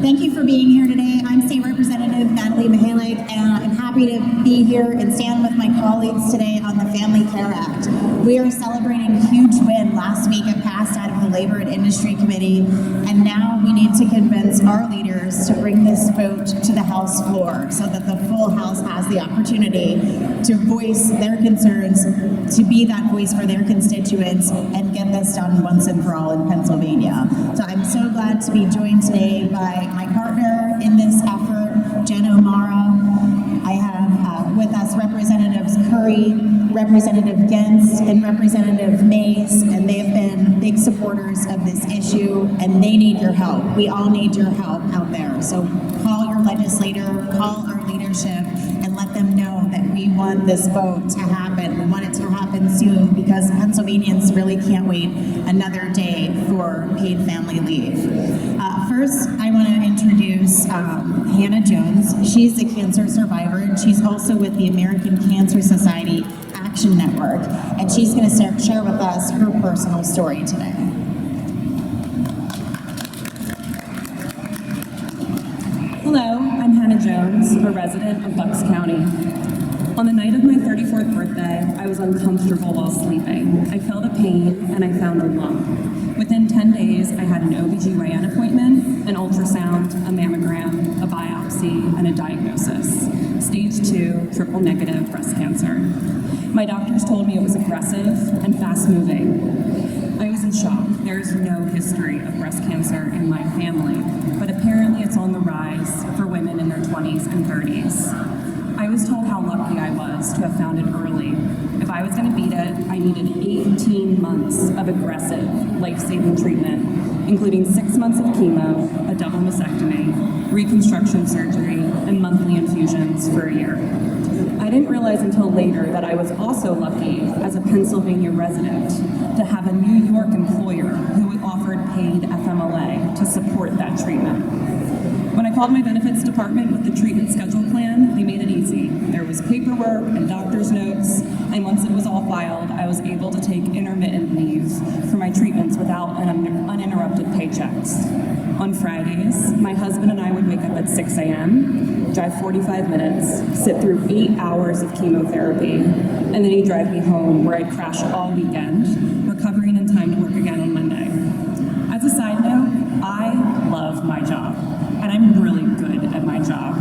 Thank you for being here today. I'm State Representative Natalie Mihalik, and I'm happy to be here and stand with my colleagues today on the Family Care Act. We are celebrating a huge win. Last week it passed out of the Labor and Industry Committee, and now we need to convince our leaders to bring this vote to the House floor so that the full House has the opportunity to voice their concerns, to be that voice for their constituents, and get this done once and for all in Pennsylvania. So I'm so glad to be joined today by my partner in this effort, Jen O'Mara. I have with us Representatives Curry, Representative Gentz, and Representative Mays, and they have been big supporters of this issue, and they need your help. We all need your help out there. So call your legislator, call our leadership, and let them know that we want this vote to happen. We want it to happen soon because Pennsylvanians really can't wait another day for paid family leave. First, I want to introduce Hannah Jones. She's a cancer survivor, and she's also with the American Cancer Society Action Network, and she's going to share with us her personal story today. Hello, I'm Hannah Jones, a resident of Bucks County. On the night of my 34th birthday, I was uncomfortable while sleeping. I felt a pain and I found a lump. Within 10 days, I had an OBGYN appointment, an ultrasound, a mammogram, a biopsy, and a diagnosis. Stage 2, triple negative breast cancer. My doctors told me it was aggressive and fast-moving. I was in shock. There is no history of breast cancer in my family, but apparently it's on the rise for women in their 20s and 30s. I was told how lucky I was to have found it early. If I was going to beat it, I needed 18 months of aggressive, life-saving treatment, including 6 months of chemo, a double mastectomy, reconstruction surgery, and monthly infusions for a year. I didn't realize until later that I was also lucky, as a Pennsylvania resident, to have a New York employer who offered paid FMLA to support that treatment. When I called my benefits department with the treatment schedule plan, they made it easy. There was paperwork and doctor's notes, and once it was all filed, I was able to take intermittent leave for my treatments without uninterrupted paychecks. On Fridays, my husband and I would wake up at 6 a.m., drive 45 minutes, sit through 8 hours of chemotherapy, and then he'd drive me home where I'd crash all weekend, recovering in time to work again on Monday. As a side note, I love my job, and I'm really good at my job.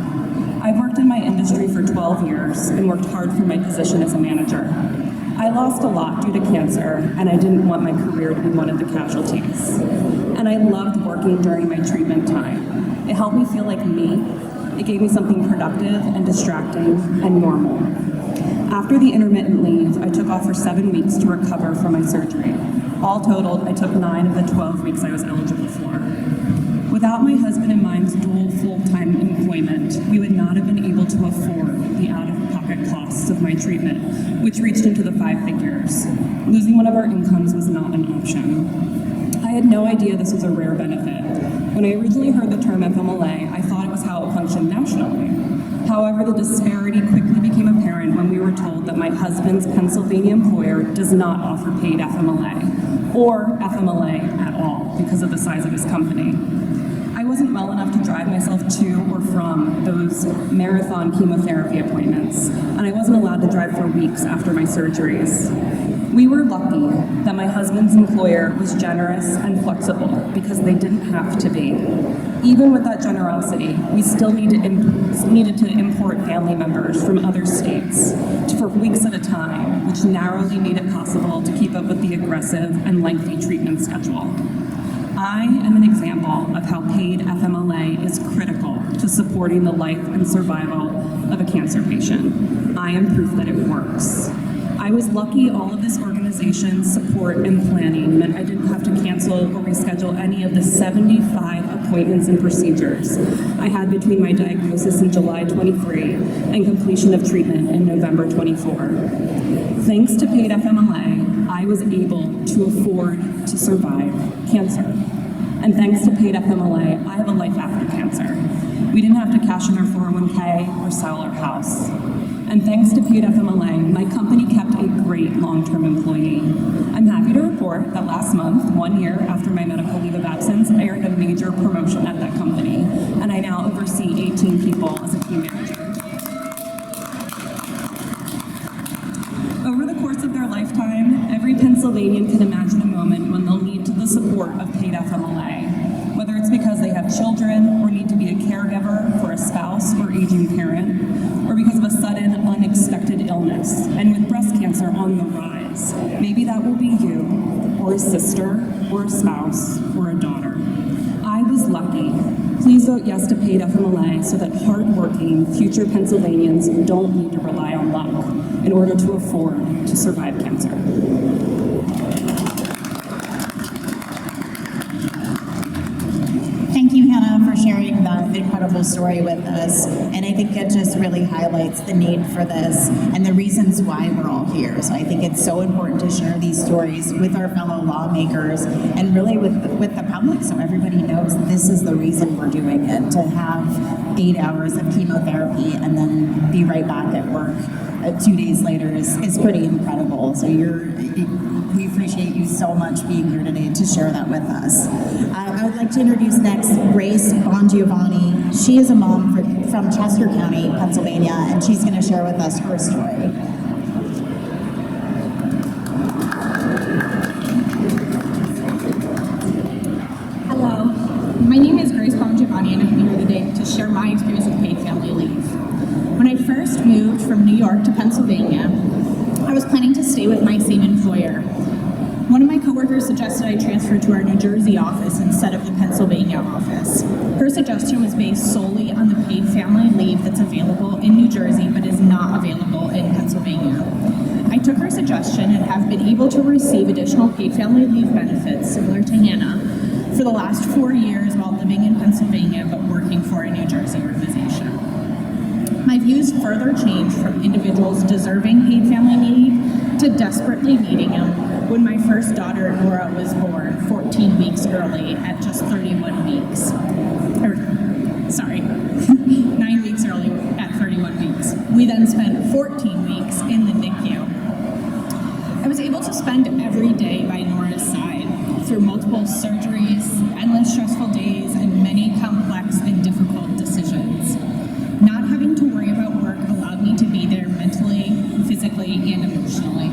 I've worked in my industry for 12 years and worked hard for my position as a manager. I lost a lot due to cancer, and I didn't want my career to be one of the casualties. And I loved working during my treatment time. It helped me feel like me. It gave me something productive and distracting and normal. After the intermittent leave, I took off for 7 weeks to recover from my surgery. All totaled, I took 9 of the 12 weeks I was eligible for. Without my husband and mine's dual full-time employment, we would not have been able to afford the out-of-pocket costs of my treatment, which reached into the 5 figures. Losing one of our incomes was not an option. I had no idea this was a rare benefit. When I originally heard the term FMLA, I thought it was how it functioned nationally. However, the disparity quickly became apparent when we were told that my husband's Pennsylvania employer does not offer paid FMLA, or FMLA at all, because of the size of his company. I wasn't well enough to drive myself to or from those marathon chemotherapy appointments, and I wasn't allowed to drive for weeks after my surgeries. We were lucky that my husband's employer was generous and flexible because they didn't have to be. Even with that generosity, we still needed to import family members from other states for weeks at a time, which narrowly made it possible to keep up with the aggressive and lengthy treatment schedule. I am an example of how paid FMLA is critical to supporting the life and survival of a cancer patient. I am proof that it works. I was lucky all of this organization's support and planning meant I didn't have to cancel or reschedule any of the 75 appointments and procedures I had between my diagnosis in July 23 and completion of treatment in November 24. Thanks to paid FMLA, I was able to afford to survive cancer. And thanks to paid FMLA, I have a life after cancer. We didn't have to cash in our 401k or sell our house. And thanks to paid FMLA, my company kept a great long-term employee. I'm happy to report report that last month, 1 year after my medical leave of absence, I earned a major promotion at that company, and I now oversee 18 people as a team manager. Over the course of their lifetime, every Pennsylvanian can imagine a moment when they'll need the support of paid FMLA, whether it's because they have children or need to be a caregiver for a spouse or aging parent, or because of a sudden, unexpected illness. And with breast cancer on the rise, maybe that will be you, or a sister, or a spouse, or a daughter. I was lucky. Please vote yes to paid FMLA so that hardworking future Pennsylvanians don't need to rely on luck in order to afford to survive cancer. Thank you, Hannah, for sharing that incredible story with us. And I think it just really highlights the need for this and the reasons why we're all here. So I think it's so important to share these stories with our fellow lawmakers and really with the public, so everybody knows this is the reason we're doing it. To have 8 hours of chemotherapy and then be right back at work 2 days later is pretty incredible. So we appreciate you so much being here today to share that with us. I would like to introduce next Grace Bongiovanni. She is a mom from Chester County, Pennsylvania, and she's going to share with us her story. Hello, my name is Grace Bongiovanni, and I'm here today to share my experience with paid family leave. When I first moved from New York to Pennsylvania, I was planning to stay with my same employer. One of my coworkers suggested I transfer to our New Jersey office instead of the Pennsylvania office. Her suggestion was based solely on the paid family leave that's available in New Jersey but is not available in Pennsylvania. I took her suggestion and have been able to receive additional paid family leave benefits similar to Hannah for the last 4 years while living in Pennsylvania but working for a New Jersey organization. My views further changed from individuals deserving paid family leave to desperately needing them when my first daughter, Nora, was born 14 weeks early at just 31 weeks. 9 weeks early at 31 weeks. We then spent 14 weeks in the NICU. I was able to spend every day by Nora's side through multiple surgeries, endless stressful days, and many complex and difficult decisions. Not having to worry about work allowed me to be there mentally, physically, and emotionally.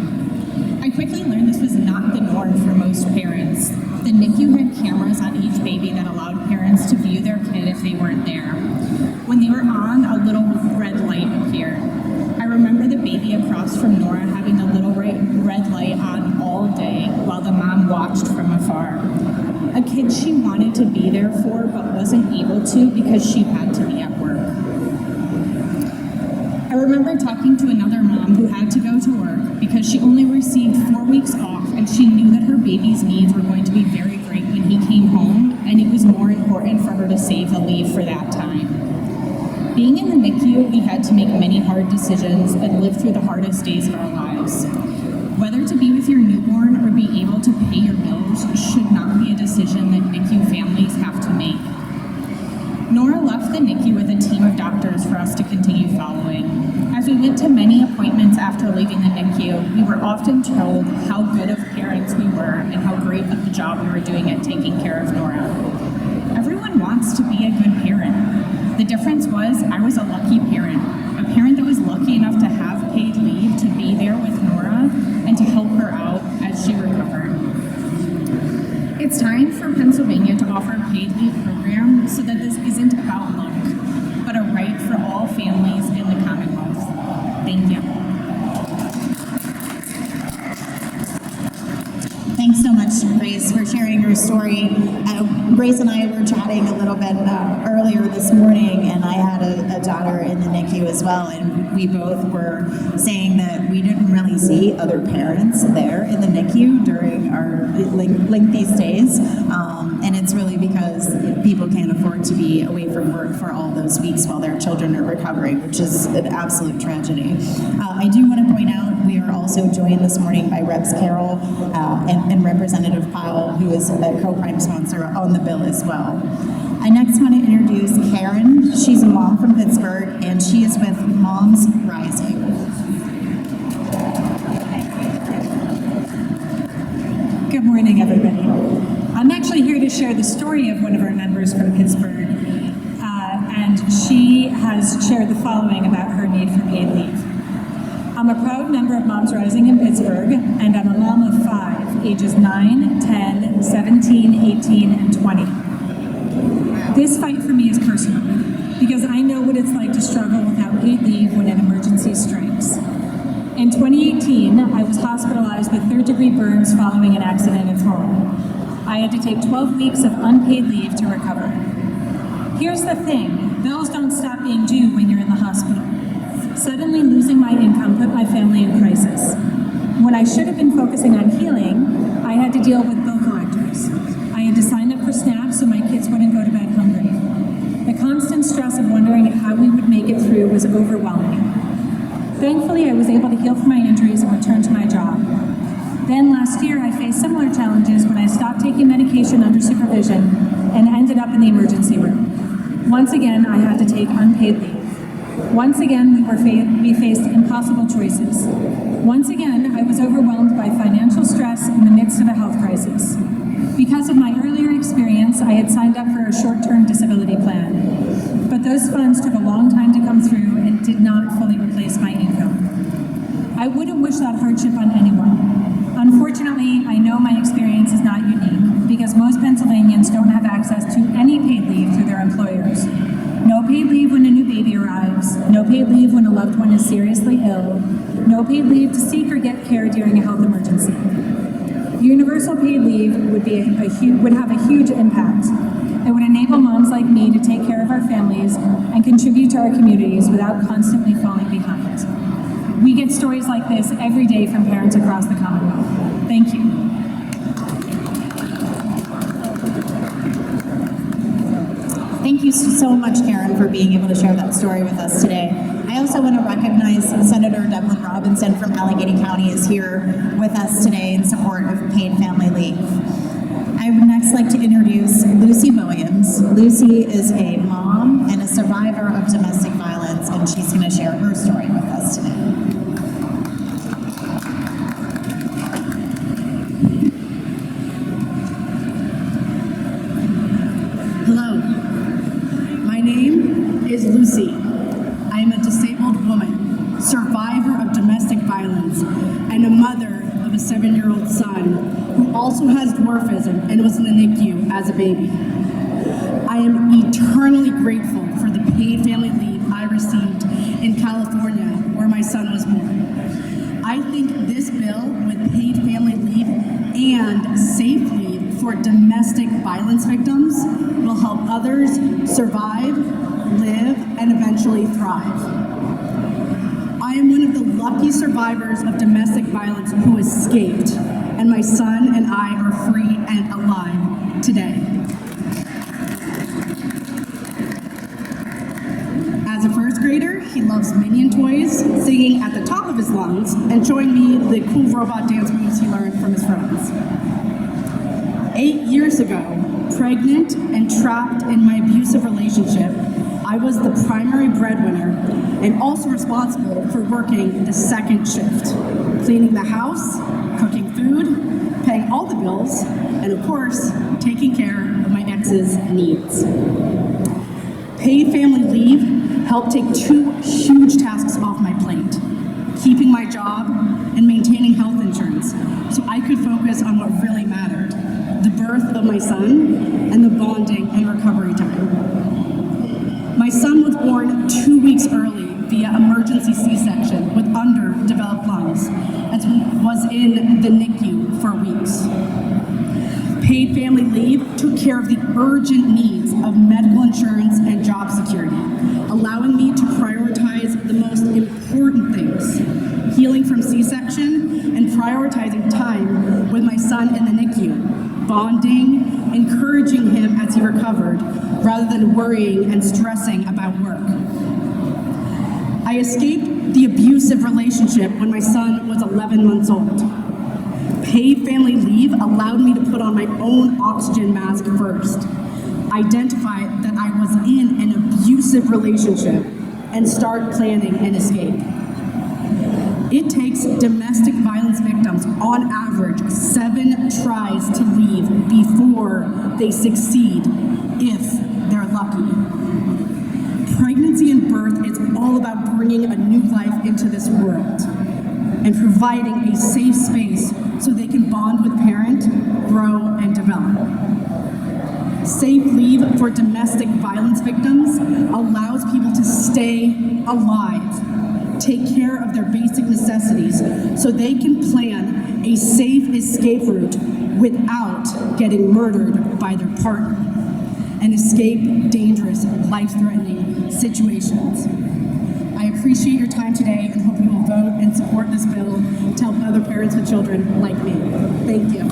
I quickly learned this was not the norm for most parents. The NICU had cameras on each baby that allowed parents to view their kid if they weren't there. When they were on, a little red light appeared. I remember the baby across from Nora having the little red light on all day while the mom watched from afar. A kid she wanted to be there for but wasn't able to because she had to be at work. I remember talking to another mom who had to go to work because she only received 4 weeks off and she knew that her baby's needs were going to be very great when he came home, and it was more important for her to save the leave for that time. Being in the NICU, we had to make many hard decisions and live through the hardest days of our lives. Whether to be with your newborn or be able to pay your bills should not be a decision that NICU families have to make. Nora left the NICU with a team of doctors for us to continue following. As we went to many appointments after leaving the NICU, we were often told how good of parents we were and how great of the job we were doing at taking care of Nora. Everyone wants to be a good parent. The difference was I was a lucky parent, a parent that was lucky enough to have paid leave to be there with Nora and to help her out as she recovered. It's time for Pennsylvania to offer a paid leave program so that this isn't about luck, but a right for all families in the Commonwealth. Thank you. Thanks so much, Grace, for sharing your story. Grace and I were chatting a little bit earlier this morning, and I had a daughter in the NICU as well, and we both were saying that we didn't really see other parents there in the NICU during our lengthy stays, and it's really because people can't afford to be away from work for all those weeks while their children are recovering, which is an absolute tragedy. I do want to point out we are also joined this morning by Reps Carroll and Representative Powell, who is a co-prime sponsor on the bill as well. I next want to introduce Karen. She's a mom from Pittsburgh, and she is with Moms Rising. Good morning, everybody. I'm actually here to share the story of one of our members from Pittsburgh, and she has shared the following about her need for paid leave. I'm a proud member of Moms Rising in Pittsburgh, and I'm a mom of 5, ages 9, 10, 17, 18, and 20. This fight for me is personal, because I know what it's like to struggle without paid leave when an emergency strikes. In 2018, I was hospitalized with third-degree burns following an accident at home. I had to take 12 weeks of unpaid leave to recover. Here's the thing, bills don't stop being due when you're in the hospital. Suddenly losing my income put my family in crisis. When I should have been focusing on healing, I had to deal with bill collectors. I had to sign up for SNAP so my kids wouldn't go to bed hungry. The constant stress of wondering how we would make it through was overwhelming. Thankfully, I was able to heal from my injuries and return to my job. Then last year, I faced similar challenges when I stopped taking medication under supervision and ended up in the emergency room. Once again, I had to take unpaid leave. Once again, we faced impossible choices. Once again, I was overwhelmed by financial stress in the midst of a health crisis. Because of my earlier experience, I had signed up for a short-term disability plan. But those funds took a long time to come through and did not fully replace my income. I wouldn't wish that hardship on anyone. Unfortunately, I know my experience is not unique because most Pennsylvanians don't have access to any paid leave through their employers. No paid leave when a new baby arrives, no paid leave when a loved one is seriously ill, no paid leave to seek or get care during a health emergency. Universal paid leave would have a huge impact. It would enable moms like me to take care of our families and contribute to our communities without constantly falling behind. We get stories like this every day from parents across the Commonwealth. Thank you. Thank you so much, Karen, for being able to share that story with us today. I also want to recognize Senator Devlin Robinson from Allegheny County is here with us today in support of paid family leave. I would next like to introduce Lucy Williams. Lucy is a mom and a survivor of domestic violence, and she's going to share her story with us today. Hello, my name is Lucy. I am a disabled woman, survivor of domestic violence, and a mother of a 7-year-old son who also has dwarfism and was in the NICU as a baby. I am eternally grateful for the paid family leave I received in California, where my son was born. I think this bill with paid family leave and safe leave for domestic violence victims will help others survive, live, and eventually thrive. I am one of the lucky survivors of domestic violence who escaped, and my son and I are free and alive today. As a first grader, he loves Minion toys, singing at the top of his lungs, and showing me the cool robot dance moves he learned from his friends. 8 years ago, pregnant and trapped in my abusive relationship, I was the primary breadwinner and also responsible for working the second shift, cleaning the house, cooking food, paying all the bills, and of course, taking care of my ex's needs. Paid family leave helped take 2 huge tasks off my plate, keeping my job and maintaining health insurance so I could focus on what really mattered, the birth of my son and the bonding and recovery time. My son was born 2 weeks early via emergency C-section with underdeveloped lungs and was in the NICU for weeks. Paid family leave took care of the urgent needs of medical insurance and job security, allowing me to prioritize the most important things, healing from C-section and prioritizing time with my son in the NICU, bonding, encouraging him as he recovered, rather than worrying and stressing about work. I escaped the abusive relationship when my son was 11 months old. Paid family leave allowed me to put on my own oxygen mask first, identify that I was in an abusive relationship, and start planning an escape. It takes domestic violence victims, on average, 7 tries to leave before they succeed, if they're lucky. Pregnancy and birth is all about bringing a new life into this world and providing a safe space so they can bond with parent, grow, and develop. Safe leave for domestic violence victims allows people to stay alive, take care of their basic necessities so they can plan a safe escape route without getting murdered by their partner and escape dangerous, life-threatening situations. I appreciate your time today and hope you will vote and support this bill to help other parents with children like me. Thank you.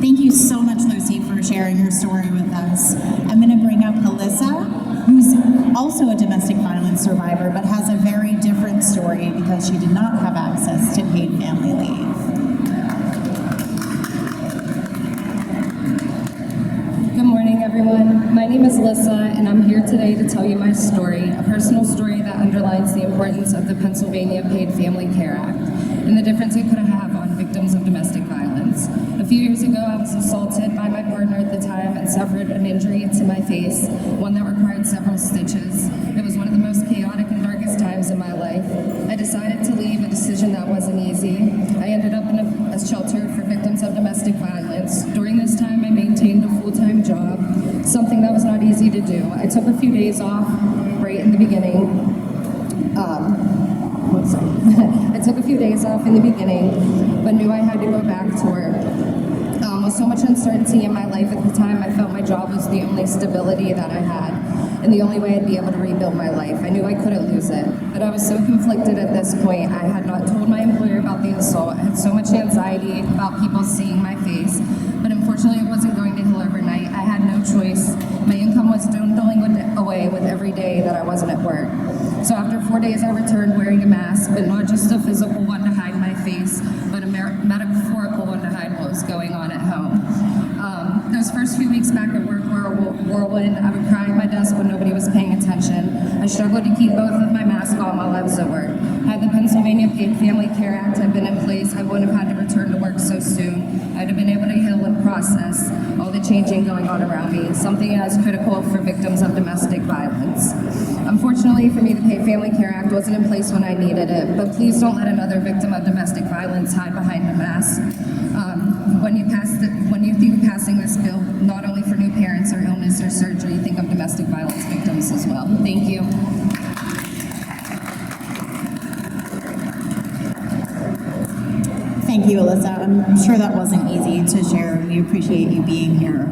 Thank you so much, Lucy, for sharing your story with us. I'm going to bring up Alyssa, who's also a domestic violence survivor, but has a very different story because she did not have access to paid family leave. Good morning, everyone. My name is Alyssa, and I'm here today to tell you my story, a personal story that underlines the importance of the Pennsylvania Paid Family Care Act and the difference it could have on victims of domestic violence. A few years ago, I was assaulted by my partner at the time and suffered an injury to my face, one that required several stitches. It was one of the most chaotic and darkest times in my life. I decided to leave, a decision that wasn't easy. I ended up in a shelter for victims of domestic violence. During this time, I maintained a full-time job, something that was not easy to do. I took a few days off right in the beginning. I took a few days off in the beginning, but knew I had to go back to work. With so much uncertainty in my life at the time, I felt my job was the only stability that I had and the only way I'd be able to rebuild my life. I knew I couldn't lose it, but I was so conflicted at this point. I had not told my employer about the assault. I had so much anxiety about people seeing my face, but unfortunately it wasn't going to heal overnight. I had no choice. My income was dwindling away with every day that I wasn't at work. So after 4 days, I returned wearing a mask, but not just a physical one to hide my face, but a metaphorical one to hide what was going on at home. Those first few weeks back at work were a whirlwind. I would cry at my desk when nobody was paying attention. I struggled to keep both of my masks on while I was at work. Had the Pennsylvania Paid Family Care Act had been in place, I wouldn't have had to return to work so soon. I'd have been able to heal and process all the changing going on around me, something as critical for victims of domestic violence. Unfortunately for me, the Paid Family Care Act wasn't in place when I needed it, but please don't let another victim of domestic violence hide behind a mask. When you think of passing this bill, not only for new parents or illness or surgery, think of domestic violence victims as well. Thank you. Thank you, Alyssa. I'm sure that wasn't easy to share. We appreciate you being here.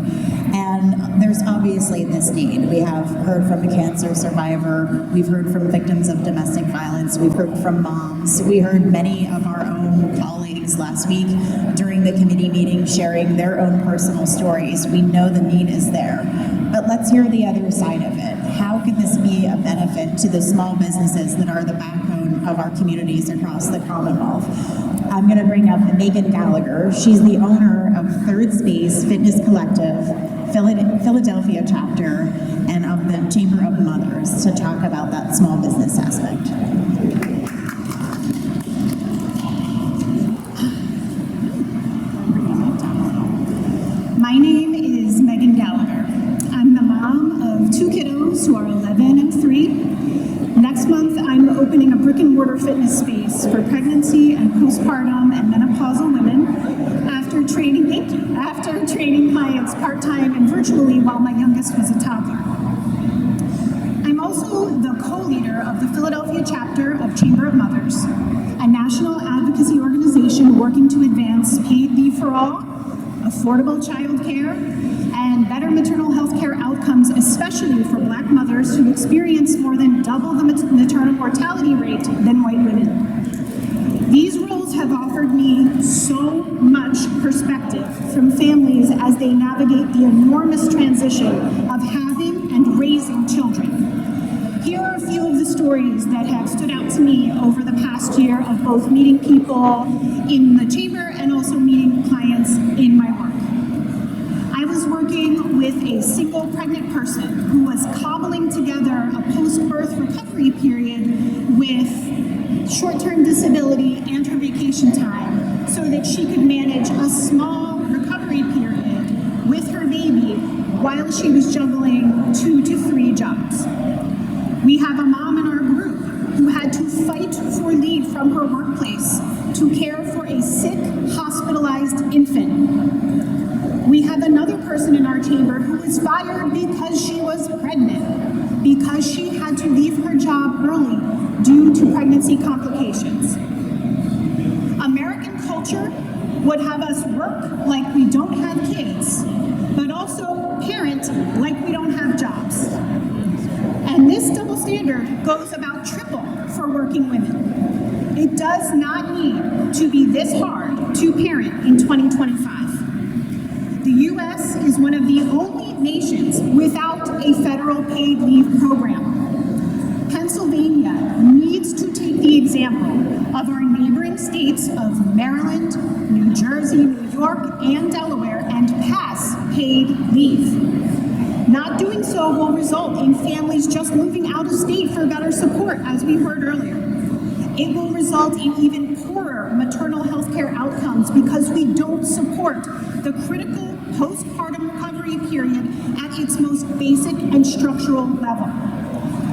And there's obviously this need. We have heard from a cancer survivor. We've heard from victims of domestic violence. We've heard from moms. We heard many of our own colleagues last week during the committee meeting sharing their own personal stories. We know the need is there. But let's hear the other side of it. How can this be a benefit to the small businesses that are the backbone of our communities across the Commonwealth? I'm going to bring up Megan Gallagher. She's the owner of Third Space Fitness Collective, Philadelphia chapter, and of the Chamber of Mothers to talk about that small business aspect. My name is Megan Gallagher. I'm the mom of 2 kiddos who are 11 and 3. Next month, I'm opening a brick-and-mortar fitness space for pregnancy and postpartum and menopausal women after training clients part-time and virtually while my youngest was a toddler. I'm also the co-leader of the Philadelphia chapter of Chamber of Mothers, a national advocacy organization working to advance paid leave for all, affordable child care, and better maternal health care outcomes, especially for Black mothers who experience more than double the maternal mortality rate than white women. These roles have offered me so much perspective from families as they navigate the enormous transition of having and raising children. Here are a few of the stories that have stood out to me over the past year of both meeting people in the chamber and also meeting clients in my work. I was working with a a single pregnant person who was cobbling together a post-birth recovery period with short-term disability and her vacation time so that she could manage a small recovery period with her baby while she was juggling 2 to 3 jobs. We have a mom in our group who had to fight for leave from her workplace to care for a sick, hospitalized infant. We have another person in our chamber who was fired because she was pregnant, because she had to leave her job early due to pregnancy complications. American culture would have us work like we don't have kids, but also parent like we don't have jobs. And this double standard goes about triple for working women. It does not need to be this hard to parent in 2025. The U.S. is one of the only nations without a federal paid leave program. Pennsylvania needs to take the example of our neighboring states of Maryland, New Jersey, New York, and Delaware and pass paid leave. Not doing so will result in families just moving out of state for better support, as we heard earlier. It will result in even poorer maternal health care outcomes because we don't support the critical postpartum recovery period at its most basic and structural level.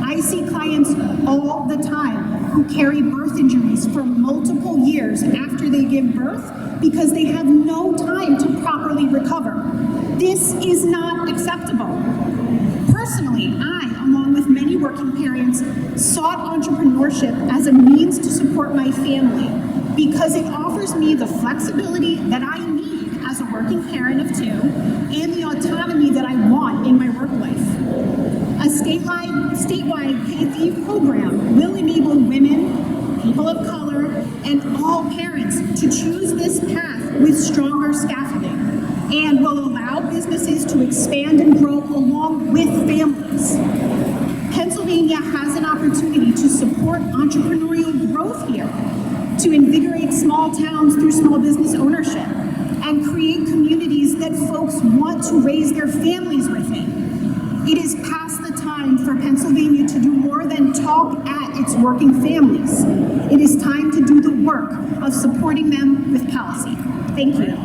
I see clients all the time who carry birth injuries for multiple years after they give birth because they have no time to properly recover. This is not acceptable. Personally, I, along with many working parents, sought entrepreneurship as a means to support my family because it offers me the flexibility that I need as a working parent of 2 and the autonomy that I want in my work life. A statewide paid leave program will enable women, people of color, and all parents to choose this path with stronger scaffolding and will allow businesses to expand and grow along with families. Pennsylvania has an opportunity to support entrepreneurial growth here, to invigorate small towns through small business ownership, and create communities that folks want to raise their families within. It is past the time for Pennsylvania to do more than talk at its working families. It is time to do the work of supporting them with policy. Thank you.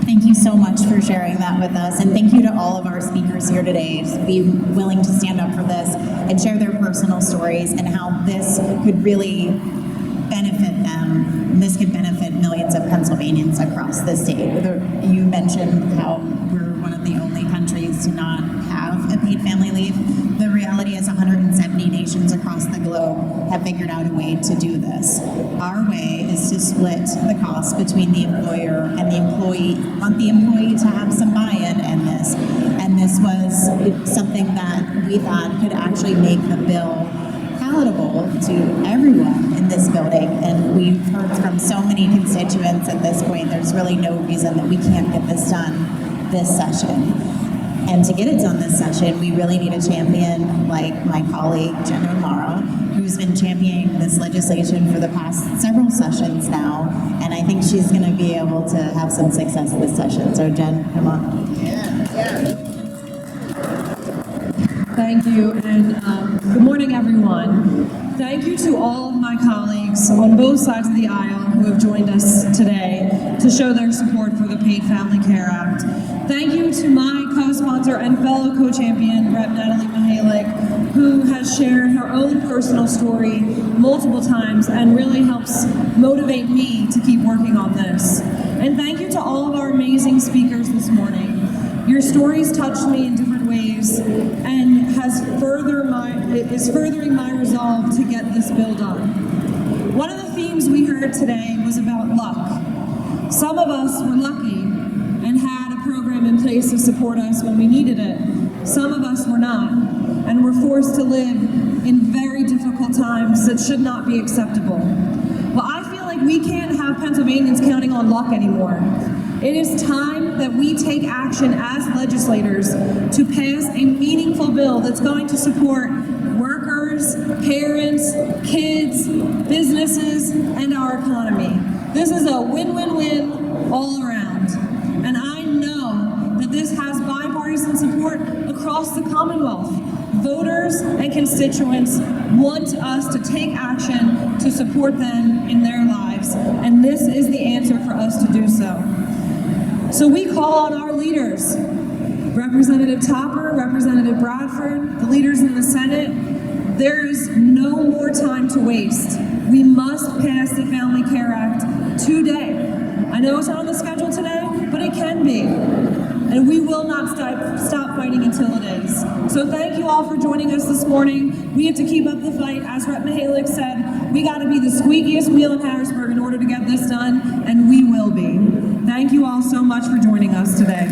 Thank you so much for sharing that with us, and thank you to all of our speakers here today to be willing to stand up for this and share their personal stories and how this could really benefit them, and this could benefit millions of Pennsylvanians across the state. You mentioned how we're one of the only countries to not have a paid family leave. The reality is 170 nations across the globe have figured out a way to do this. Our way is to split the cost between the employer and the employee. We want the employee to have some buy-in in this. And this was something that we thought could actually make the bill palatable to everyone in this building. And we've heard from so many constituents at this point, there's really no reason that we can't get this done this session. And to get it done this session, we really need a champion like my colleague, Jen O'Mara, who's been championing this legislation for the past several sessions now. And I think she's going to be able to have some success this session. So Jen, come on. Thank you, and good morning, everyone. Thank you to all of my colleagues on both sides of the aisle who have joined us today to show their support for the Paid Family Care Act. Thank you to my co-sponsor and fellow co-champion, Rep. Natalie Mihalik, who has shared her own personal story multiple times and really helps motivate me to keep working on this. And thank you to all of our amazing speakers this morning. Your stories touched me in different ways and is furthering my resolve to get this bill done. One of the themes we heard today was about luck. Some of us were lucky and had a program in place to support us when we needed it. Some of us were not, and were forced to live in very difficult times that should not be acceptable. Well, I feel like we can't have Pennsylvanians counting on luck anymore. It is time that we take action as legislators to pass a meaningful bill that's going to support workers, parents, kids, businesses, and our economy. This is a win-win-win all around. And I know that this has bipartisan support across the Commonwealth. Voters and constituents want us to take action to support them in their lives, and this is the answer for us to do so. So we call on our leaders, Representative Topper, Representative Bradford, the leaders in the Senate. There is no more time to waste. We must pass the Family Care Act today. I know it's not on the schedule today, but it can be. And we will not stop fighting until it is. So thank you all for joining us this morning. We have to keep up the fight. As Rep. Mihalik said, we got to be the squeakiest wheel in Harrisburg in order to get this done, and we will be. Thank you all so much for joining us today.